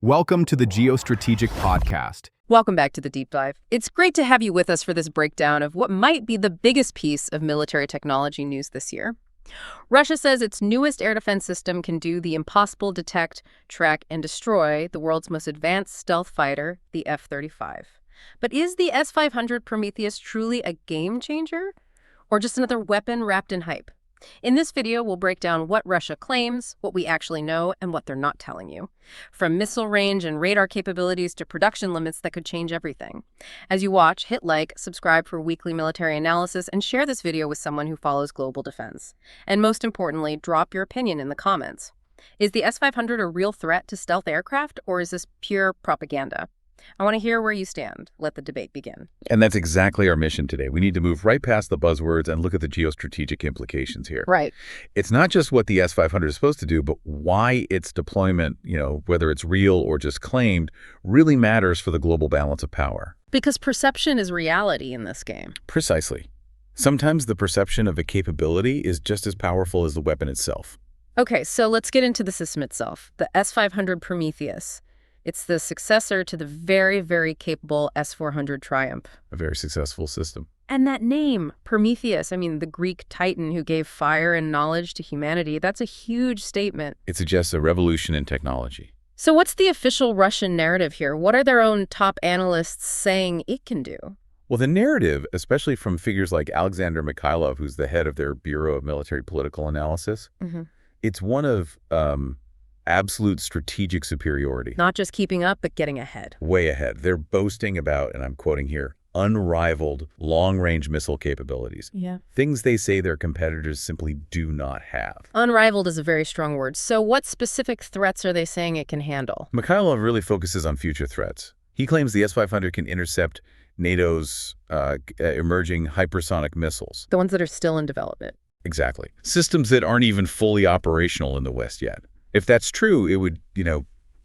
Welcome to the Geostrategic Podcast. Welcome back to the Deep Dive. It's great to have you with us for this breakdown of what might be the biggest piece of military technology news this year. Russia says its newest air defense system can do the impossible: detect, track, and destroy the world's most advanced stealth fighter, the F-35. But is the S-500 Prometheus truly a game changer? Or just another weapon wrapped in hype? In this video, we'll break down what Russia claims, what we actually know, and what they're not telling you. From missile range and radar capabilities to production limits that could change everything. As you watch, hit like, subscribe for weekly military analysis, and share this video with someone who follows global defense. And most importantly, drop your opinion in the comments. Is the S-500 a real threat to stealth aircraft, or is this pure propaganda? I want to hear where you stand. Let the debate begin. And that's exactly our mission today. We need to move right past the buzzwords and look at the geostrategic implications here. Right. It's not just what the S-500 is supposed to do, but why its deployment, whether it's real or just claimed, really matters for the global balance of power. Because perception is reality in this game. Precisely. Sometimes the perception of a capability is just as powerful as the weapon itself. Okay, so let's get into the system itself. The S-500 Prometheus. It's the successor to the very, very capable S-400 Triumph. A very successful system. And that name, Prometheus, the Greek titan who gave fire and knowledge to humanity, that's a huge statement. It suggests a revolution in technology. So what's the official Russian narrative here? What are their own top analysts saying it can do? Well, the narrative, especially from figures like Alexander Mikhailov, who's the head of their Bureau of Military Political Analysis, it's one of absolute strategic superiority. Not just keeping up, but getting ahead. Way ahead. They're boasting about, and I'm quoting here, unrivaled long-range missile capabilities. Yeah. Things they say their competitors simply do not have. Unrivaled is a very strong word. So what specific threats are they saying it can handle? Mikhailov really focuses on future threats. He claims the S-500 can intercept NATO's emerging hypersonic missiles. The ones that are still in development. Exactly. Systems that aren't even fully operational in the West yet. If that's true, it would,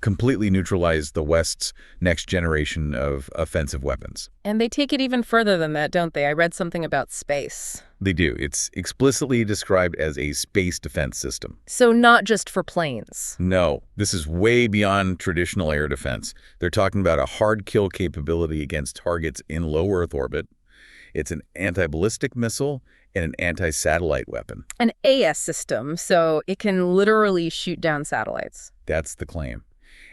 completely neutralize the West's next generation of offensive weapons. And they take it even further than that, don't they? I read something about space. They do. It's explicitly described as a space defense system. So not just for planes. No, this is way beyond traditional air defense. They're talking about a hard kill capability against targets in low Earth orbit. It's an anti-ballistic missile and an anti-satellite weapon. An AS system, so it can literally shoot down satellites. That's the claim.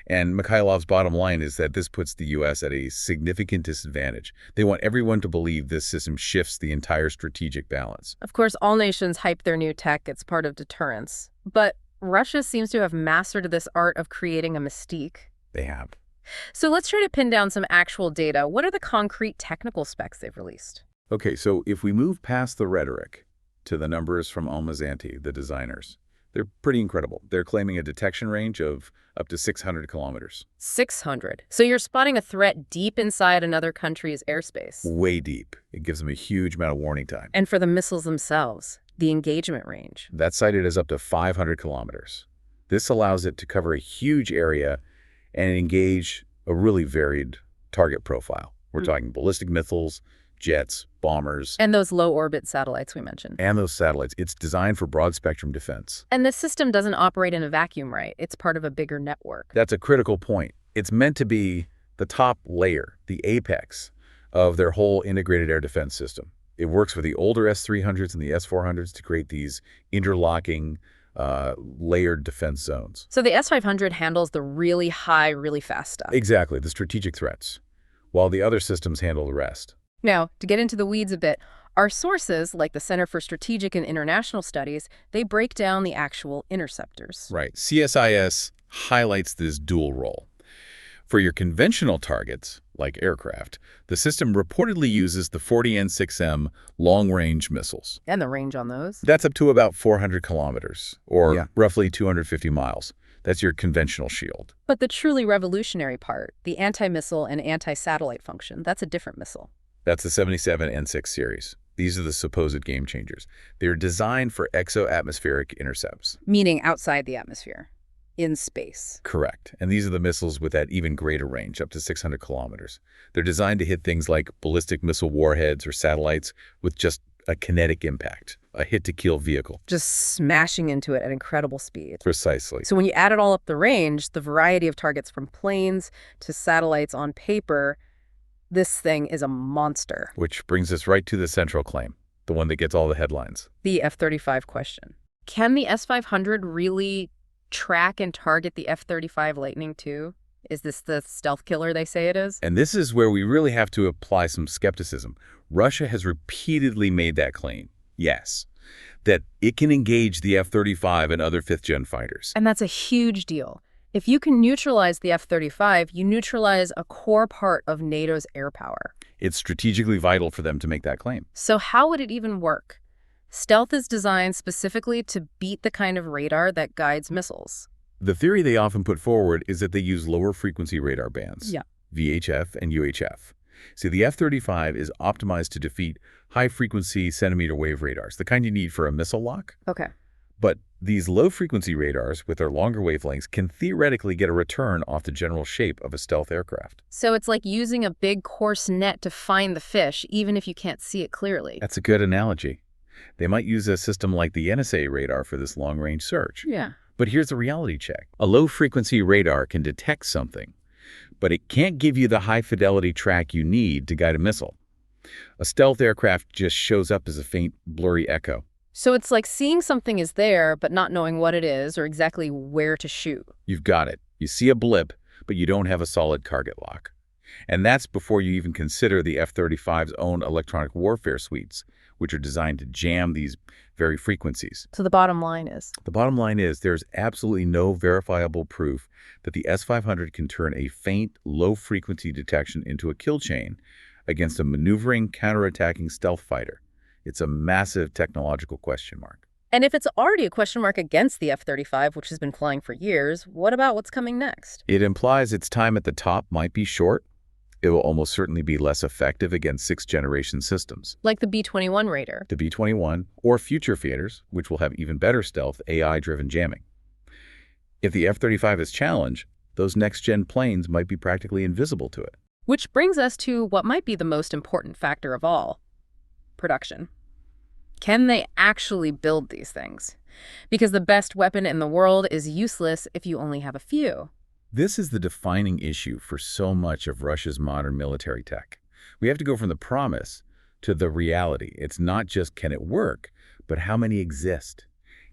And Mikhailov's bottom line is that this puts the U.S. at a significant disadvantage. They want everyone to believe this system shifts the entire strategic balance. Of course, all nations hype their new tech. It's part of deterrence. But Russia seems to have mastered this art of creating a mystique. They have. So let's try to pin down some actual data. What are the concrete technical specs they've released? Okay, so if we move past the rhetoric to the numbers from Almazanti, the designers, they're pretty incredible. They're claiming a detection range of up to 600 kilometers. 600. So you're spotting a threat deep inside another country's airspace. Way deep. It gives them a huge amount of warning time. And for the missiles themselves, the engagement range. That's cited as up to 500 kilometers. This allows it to cover a huge area and engage a really varied target profile. We're talking ballistic missiles, jets, bombers. And those low-orbit satellites we mentioned. And those satellites. It's designed for broad-spectrum defense. And the system doesn't operate in a vacuum, right? It's part of a bigger network. That's a critical point. It's meant to be the top layer, the apex of their whole integrated air defense system. It works with the older S-300s and the S-400s to create these interlocking, layered defense zones. So the S-500 handles the really high, really fast stuff. Exactly, the strategic threats, while the other systems handle the rest. Now, to get into the weeds a bit, our sources, like the Center for Strategic and International Studies, they break down the actual interceptors. Right. CSIS highlights this dual role. For your conventional targets, like aircraft, the system reportedly uses the 40N6M long-range missiles. And the range on those? That's up to about 400 kilometers, or roughly 250 miles. That's your conventional shield. But the truly revolutionary part, the anti-missile and anti-satellite function, that's a different missile. That's the 77N6 series. These are the supposed game changers. They're designed for exo-atmospheric intercepts. Meaning outside the atmosphere, in space. Correct. And these are the missiles with that even greater range, up to 600 kilometers. They're designed to hit things like ballistic missile warheads or satellites with just a kinetic impact, a hit-to-kill vehicle. Just smashing into it at incredible speed. Precisely. So when you add it all up the range, the variety of targets from planes to satellites on paper, this thing is a monster. Which brings us right to the central claim, the one that gets all the headlines. The F-35 question. Can the S-500 really track and target the F-35 Lightning II? Is this the stealth killer they say it is? And this is where we really have to apply some skepticism. Russia has repeatedly made that claim, yes, that it can engage the F-35 and other fifth-gen fighters. And that's a huge deal. If you can neutralize the F-35, you neutralize a core part of NATO's air power. It's strategically vital for them to make that claim. So how would it even work? Stealth is designed specifically to beat the kind of radar that guides missiles. The theory they often put forward is that they use lower frequency radar bands, VHF and UHF. See, the F-35 is optimized to defeat high-frequency centimeter wave radars, the kind you need for a missile lock. Okay. But these low-frequency radars, with their longer wavelengths, can theoretically get a return off the general shape of a stealth aircraft. So it's like using a big coarse net to find the fish, even if you can't see it clearly. That's a good analogy. They might use a system like the NSA radar for this long-range search. Yeah. But here's a reality check. A low-frequency radar can detect something, but it can't give you the high-fidelity track you need to guide a missile. A stealth aircraft just shows up as a faint, blurry echo. So it's like seeing something is there, but not knowing what it is or exactly where to shoot. You've got it. You see a blip, but you don't have a solid target lock. And that's before you even consider the F-35's own electronic warfare suites, which are designed to jam these very frequencies. So the bottom line is? The bottom line is there's absolutely no verifiable proof that the S-500 can turn a faint, low-frequency detection into a kill chain against a maneuvering, counterattacking stealth fighter. It's a massive technological question mark. And if it's already a question mark against the F-35, which has been flying for years, what about what's coming next? It implies its time at the top might be short. It will almost certainly be less effective against sixth-generation systems. Like the B-21 Raider. The B-21, or future fighters, which will have even better stealth, AI-driven jamming. If the F-35 is challenged, those next-gen planes might be practically invisible to it. Which brings us to what might be the most important factor of all: production. Can they actually build these things? Because the best weapon in the world is useless if you only have a few. This is the defining issue for so much of Russia's modern military tech. We have to go from the promise to the reality. It's not just can it work, but how many exist?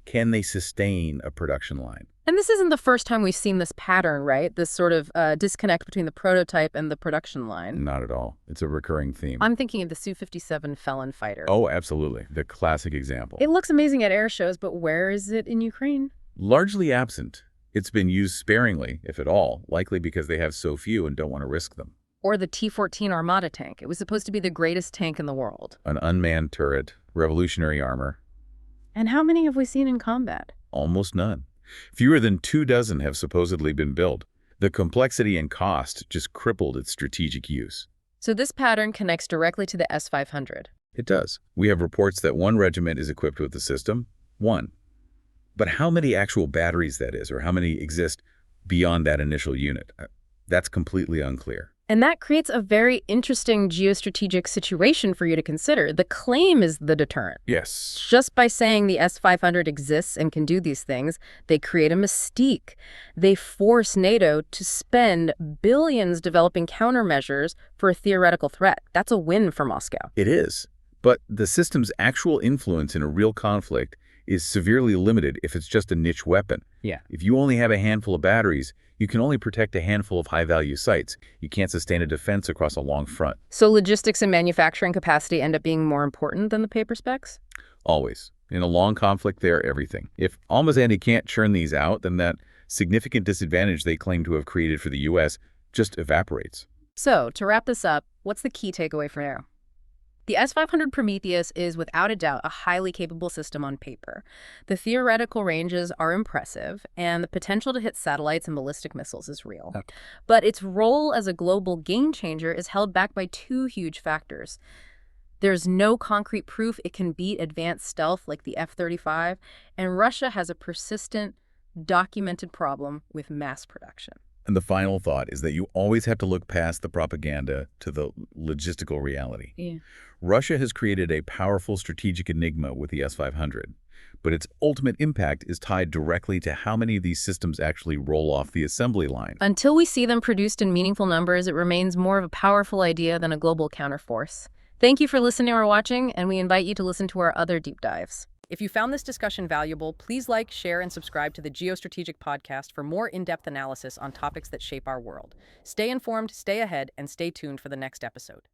Can they sustain a production line? And this isn't the first time we've seen this pattern, right? This sort of disconnect between the prototype and the production line. Not at all. It's a recurring theme. I'm thinking of the Su-57 Felon fighter. Oh, absolutely. The classic example. It looks amazing at air shows, but where is it in Ukraine? Largely absent. It's been used sparingly, if at all, likely because they have so few and don't want to risk them. Or the T-14 Armata tank. It was supposed to be the greatest tank in the world. An unmanned turret, revolutionary armor. And how many have we seen in combat? Almost none. Fewer than 24 have supposedly been built. The complexity and cost just crippled its strategic use. So this pattern connects directly to the S-500. It does. We have reports that one regiment is equipped with the system. One. But how many actual batteries that is, or how many exist beyond that initial unit, that's completely unclear. And that creates a very interesting geostrategic situation for you to consider. The claim is the deterrent. Yes. Just by saying the S-500 exists and can do these things, they create a mystique. They force NATO to spend billions developing countermeasures for a theoretical threat. That's a win for Moscow. It is. But the system's actual influence in a real conflict is severely limited if it's just a niche weapon. Yeah. If you only have a handful of batteries, you can only protect a handful of high-value sites. You can't sustain a defense across a long front. So logistics and manufacturing capacity end up being more important than the paper specs? Always. In a long conflict, they're everything. If Almazy can't churn these out, then that significant disadvantage they claim to have created for the U.S. just evaporates. So, to wrap this up, what's the key takeaway from here? The S-500 Prometheus is without a doubt a highly capable system on paper. The theoretical ranges are impressive, and the potential to hit satellites and ballistic missiles is real. Okay. But its role as a global game changer is held back by two huge factors. There's no concrete proof it can beat advanced stealth like the F-35, and Russia has a persistent, documented problem with mass production. And the final thought is that you always have to look past the propaganda to the logistical reality. Yeah. Russia has created a powerful strategic enigma with the S-500, but its ultimate impact is tied directly to how many of these systems actually roll off the assembly line. Until we see them produced in meaningful numbers, it remains more of a powerful idea than a global counterforce. Thank you for listening or watching, and we invite you to listen to our other deep dives. If you found this discussion valuable, please like, share, and subscribe to the Geostrategic Podcast for more in-depth analysis on topics that shape our world. Stay informed, stay ahead, and stay tuned for the next episode.